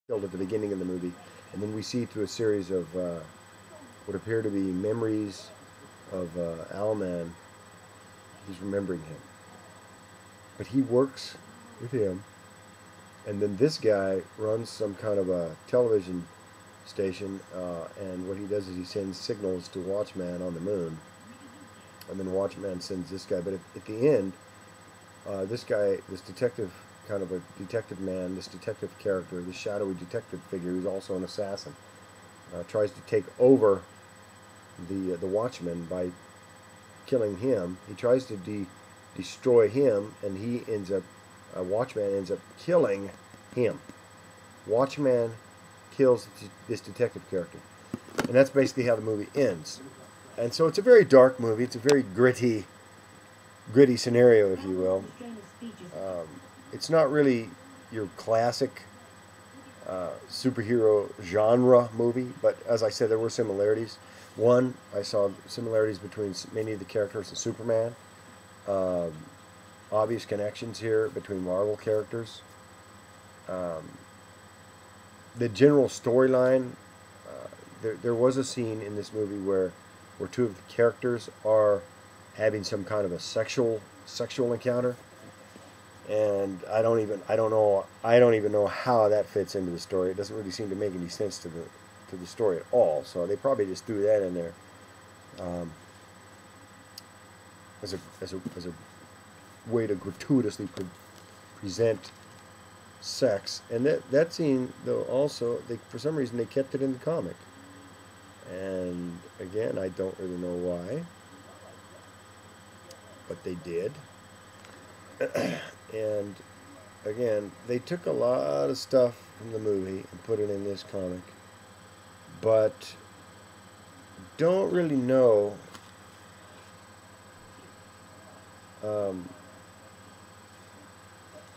killed at the beginning of the movie, and then we see through a series of what appear to be memories of Owlman, he's remembering him. But he works with him, and then this guy runs some kind of a television station, and what he does is he sends signals to Watchman on the moon, and then Watchman sends this guy. But at the end, this guy, this detective, kind of a detective man, this detective character, this shadowy detective figure, who's also an assassin, tries to take over the Watchman by killing him. He tries to destroy him, and he ends up, Watchman ends up killing him. Watchman kills this detective character, and that's basically how the movie ends. And so it's a very dark movie. It's a very gritty scenario, if you will. It's not really your classic superhero genre movie, but as I said, there were similarities. One, I saw similarities between many of the characters in Superman. Obvious connections here between Marvel characters. The general storyline, there was a scene in this movie where two of the characters are having some kind of a sexual encounter, and I don't even know how that fits into the story. It doesn't really seem to make any sense to the story at all. So they probably just threw that in there as a way to gratuitously present sex. And that scene, though, also for some reason they kept it in the comic. And again, I don't really know why, but they did. And again, they took a lot of stuff from the movie and put it in this comic, but don't really know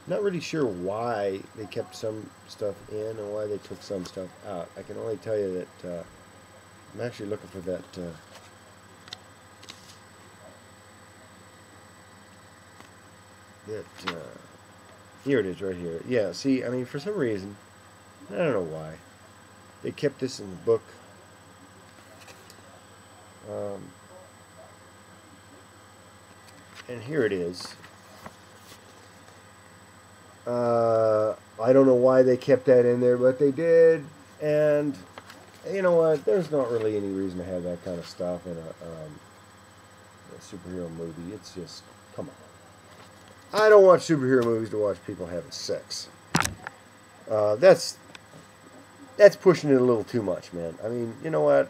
not really sure why they kept some stuff in and why they took some stuff out. I can only tell you that I'm actually looking for that here it is right here. Yeah, see, I mean, for some reason, I don't know why, they kept this in the book. And here it is. I don't know why they kept that in there, but they did. And you know what? There's not really any reason to have that kind of stuff in a superhero movie. It's just, come on. I don't watch superhero movies to watch people having sex. That's pushing it a little too much, man. I mean, you know what?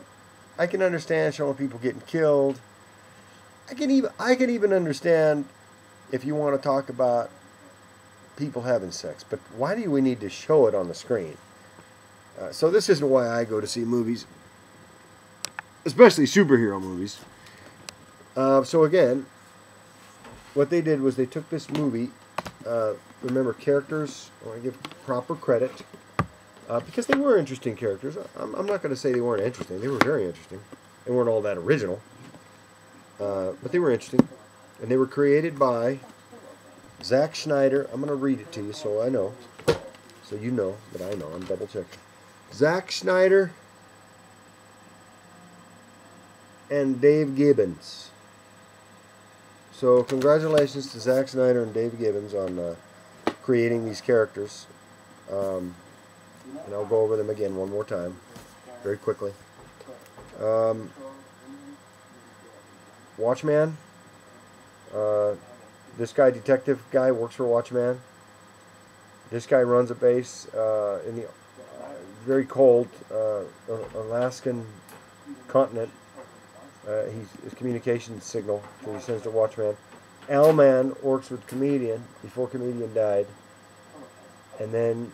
I can understand showing people getting killed. I can even understand if you want to talk about people having sex, but why do we need to show it on the screen? So this isn't why I go to see movies, especially superhero movies. So again, what they did was they took this movie. Remember, characters, I want to give proper credit, because they were interesting characters. I'm not going to say they weren't interesting. They were very interesting. They weren't all that original, but they were interesting, and they were created by Zack Snyder. I'm going to read it to you so I know, so you know that I know. I'm double checking. Zack Snyder and Dave Gibbons. So congratulations to Zack Snyder and Dave Gibbons on creating these characters. And I'll go over them again one more time, very quickly. Watchman. This guy, detective guy, works for Watchman. This guy runs a base in the very cold Alaskan continent. His communication signal, so he sends to Watchman. Owlman works with Comedian before Comedian died, and then